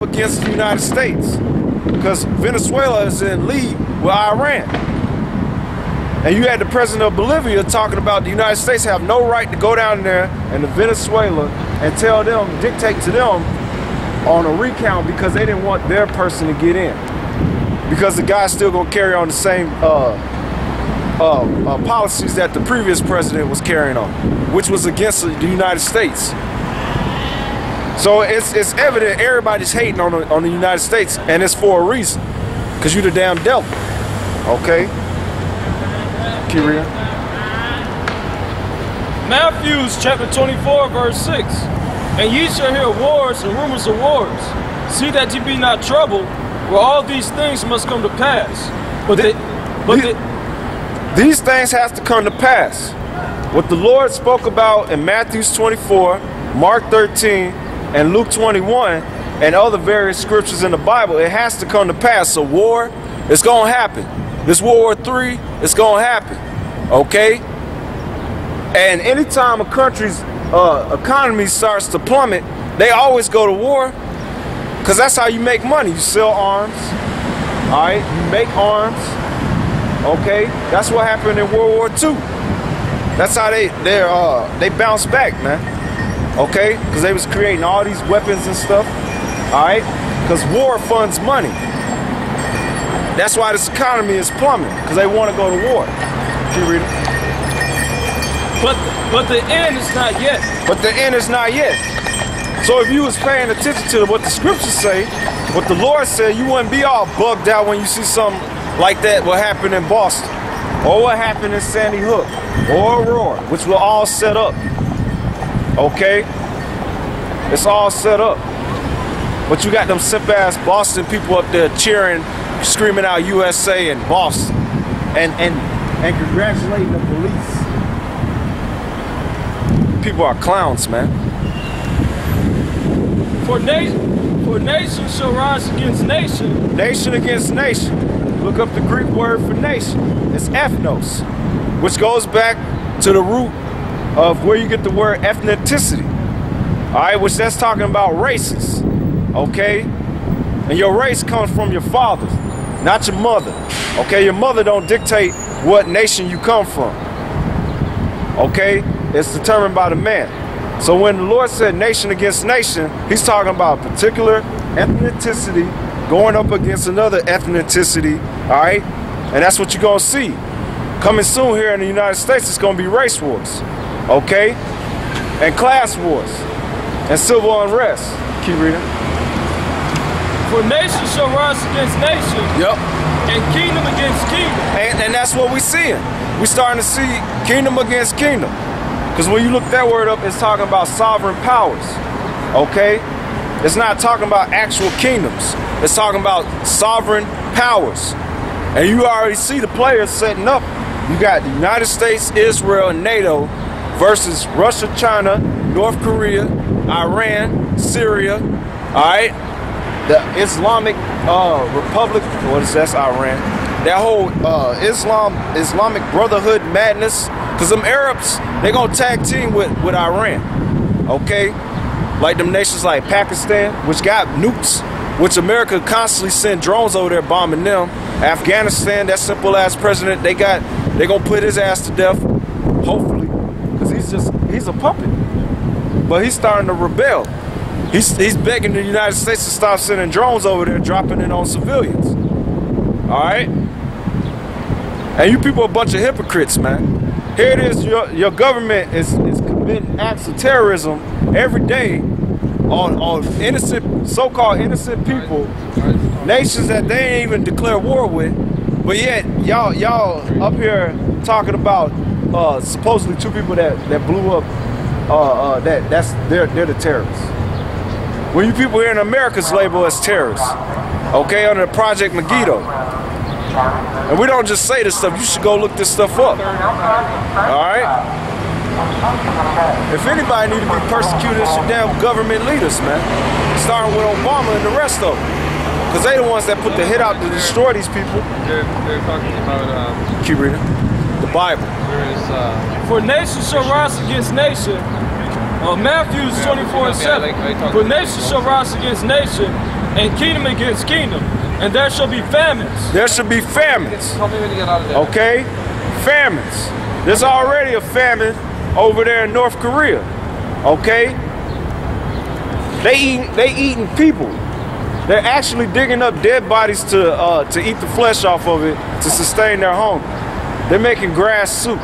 against the United States because Venezuela is in league with Iran. And you had the president of Bolivia talking about the United States have no right to go down there and to Venezuela and tell them, dictate to them on a recount because they didn't want their person to get in. Because the guy's still gonna carry on the same policies that the previous president was carrying on, which was against the United States. So it's evident everybody's hating on the United States, and it's for a reason, because you're the damn devil. Okay? Keep reading. Matthew chapter 24, verse 6. And ye shall hear wars and rumors of wars. See that ye be not troubled, for all these things must come to pass. These things have to come to pass. What the Lord spoke about in Matthew 24, Mark 13, and Luke 21, and other various scriptures in the Bible, it has to come to pass. So war, it's going to happen. This World War III, it's going to happen. Okay? And anytime a country's economy starts to plummet, they always go to war, because that's how you make money. You sell arms, all right? You make arms, okay? That's what happened in World War II. That's how they bounced back, man. Okay? Because they was creating all these weapons and stuff, all right? Because war funds money. That's why this economy is plummeting, because they want to go to war. Keep reading. But the end is not yet. But the end is not yet. So if you was paying attention to what the scriptures say, what the Lord said, you wouldn't be all bugged out when you see something like that what happened in Boston, or what happened in Sandy Hook, or Aurora, which were all set up. Okay? It's all set up. But you got them simp-ass Boston people up there cheering, screaming out USA and Boston, and congratulating the police. People are clowns, man. For nation shall rise against nation. Nation against nation. Look up the Greek word for nation. It's ethnos, which goes back to the root of where you get the word ethnicity. All right, which that's talking about races. Okay? And your race comes from your father, not your mother. Okay? Your mother don't dictate what nation you come from. Okay? It's determined by the man. So when the Lord said nation against nation, he's talking about a particular ethnicity going up against another ethnicity, all right? And that's what you're going to see. Coming soon here in the United States, it's going to be race wars, okay? And class wars, and civil unrest. Keep reading. For nation shall rise against nation. Yep. And kingdom against kingdom. And that's what we're seeing. We're starting to see kingdom against kingdom. Because when you look that word up, it's talking about sovereign powers, okay? It's not talking about actual kingdoms. It's talking about sovereign powers. And you already see the players setting up. You got the United States, Israel, and NATO versus Russia, China, North Korea, Iran, Syria, all right? The Islamic Republic, what is that? That's Iran. That whole Islamic Brotherhood madness. Because them Arabs, they gonna tag team with Iran, okay? Like them nations like Pakistan, which got nukes, which America constantly send drones over there bombing them. Afghanistan, that simple ass president, they gonna put his ass to death, hopefully, because he's a puppet. But he's starting to rebel. He's begging the United States to stop sending drones over there, dropping it on civilians. All right? And you people are a bunch of hypocrites, man. Here it is, your government is committing acts of terrorism every day on innocent, so-called innocent people, nations that they ain't even declare war with, but yet y'all up here talking about supposedly two people that blew up, they're the terrorists. When you people here in America is labeled as terrorists, okay, under Project Megiddo. And we don't just say this stuff, you should go look this stuff up. Alright? If anybody need to be persecuted, it's your damn government leaders, man. Starting with Obama and the rest of them. Because they the ones that put the hit out to destroy these people. They're talking about keep reading. The Bible. For nation shall rise against nation, Matthew 24:7. For nation shall rise against nation, and kingdom against kingdom, and there shall be famines. There should be famines. Tell me when you get out of there. Okay? Famines. There's already a famine over there in North Korea. Okay? They eating people. They're actually digging up dead bodies to eat the flesh off of it to sustain their home. They're making grass soup.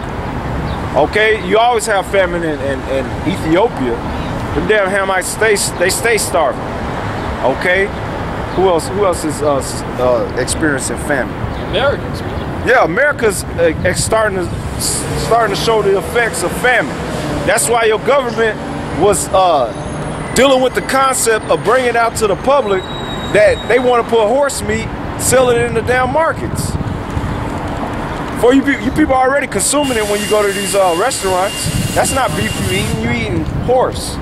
Okay? You always have famine in Ethiopia. The damn Hamites, they stay starving. Okay? Who else is experiencing famine? Americans. Yeah, America's starting to show the effects of famine. That's why your government was dealing with the concept of bringing it out to the public that they want to put horse meat, sell it in the damn markets. For you people are already consuming it when you go to these restaurants. That's not beef you eating horse.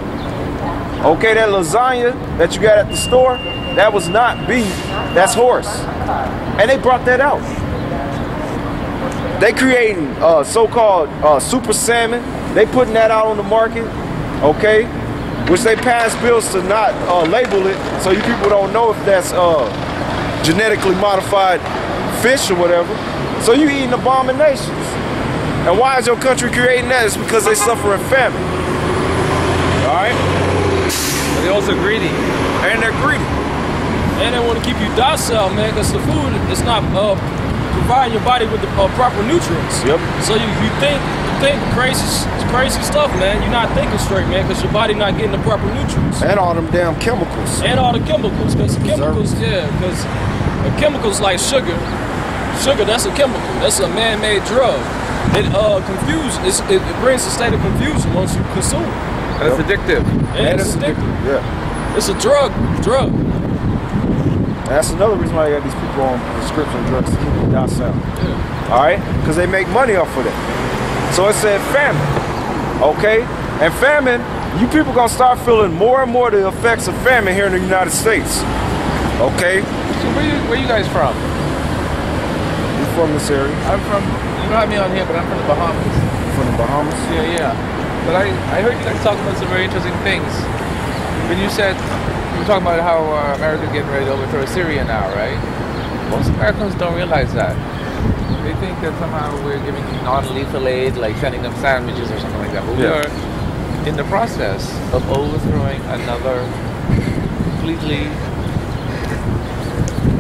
Okay, that lasagna that you got at the store, that was not beef, that's horse. And they brought that out. They creating so-called super salmon. They putting that out on the market, okay? Which they passed bills to not label it, so you people don't know if that's genetically modified fish or whatever. So you eating abominations. And why is your country creating that? It's because they suffer in famine. All right? But they're also greedy. And they're greedy. And they want to keep you docile, man, because the food is not providing your body with the proper nutrients. Yep. So you think crazy stuff, man. You're not thinking straight, man, because your body not getting the proper nutrients. And all them damn chemicals. And all the chemicals, because chemicals like sugar. Sugar, that's a chemical. That's a man-made drug. It it brings a state of confusion once you consume it. And it's addictive. And it's addictive. Yeah. It's a drug. And that's another reason why they got these people on prescription drugs to keep them docile. Yeah. All right? Because they make money off of that. So it said famine. Okay? And famine, you people gonna start feeling more and more the effects of famine here in the United States. Okay? So where you guys from? You from this area? I'm from, you don't have me on here, but I'm from the Bahamas. From the Bahamas? Yeah. But I heard you guys talking about some very interesting things. When you said, you were talking about how America's getting ready to overthrow Syria now, right? Most Americans don't realize that. They think that somehow we're giving non-lethal aid, like sending them sandwiches or something like that. But we are in the process of overthrowing another completely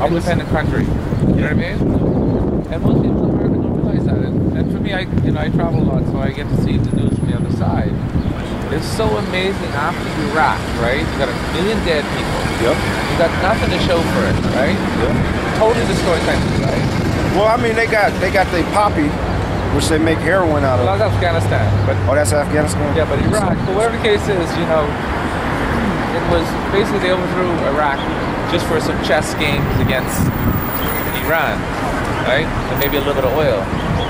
independent country. You know what I mean? And most people in America don't realize that. And for me, I travel a lot, so I get to see the news from the other side. It's so amazing after Iraq, right? You got 1 million dead people. Yep. You got nothing to show for it, right? Yep. Totally destroyed country, right? Well, I mean, they got their poppy, which they make heroin out of. Well, that's Afghanistan, but That's Afghanistan? yeah, but Iraq. But whatever the case is, you know, it was basically they overthrew Iraq just for some chess games against Iran, right? And maybe a little bit of oil.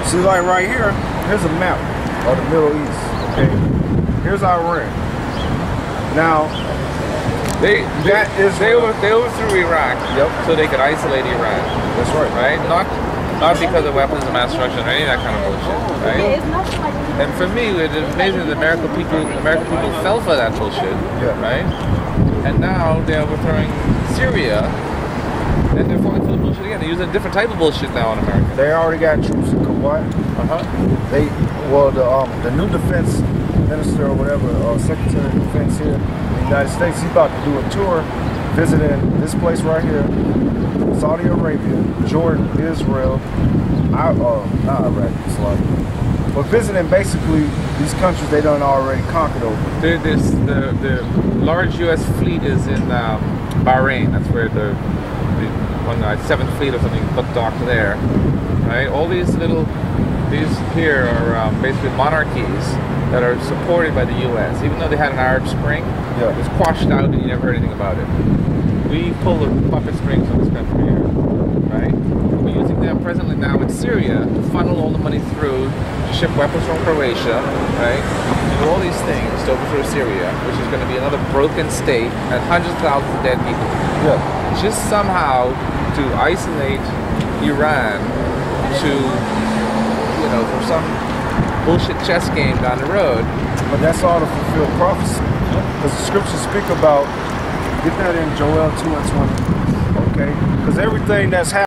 See, like right here, here's a map of the Middle East. Okay, here's Iran. Now, They overthrew Iraq, so they could isolate Iran. That's right. Right? Not because of weapons of mass destruction or any of that kind of bullshit, right? And for me, it's amazing that American people fell for that bullshit, right? And now they're overthrowing Syria, and they're falling for the bullshit again. They're using a different type of bullshit now in America. They already got troops in Kuwait. The new defense minister or whatever, Secretary of Defense here in the United States, he's about to do a tour visiting this place right here, Saudi Arabia, Jordan, Israel, not Iraq, but visiting basically these countries they done already conquered over. The large U.S. fleet is in Bahrain. That's where the 7th Fleet or something docked there. Right? All these here are basically monarchies that are supported by the U.S. Even though they had an Arab Spring, it was quashed out and you never heard anything about it. We pull the puppet strings on this country here, right? We're using them presently now in Syria to funnel all the money through to ship weapons from Croatia, right? And do all these things to overthrow Syria, which is going to be another broken state and hundreds of thousands of dead people. Just somehow to isolate Iran to, for some bullshit chess game down the road. But that's all to fulfill prophecy. Because the scriptures speak about Get that in Joel 2:20. Okay? Because everything that's happening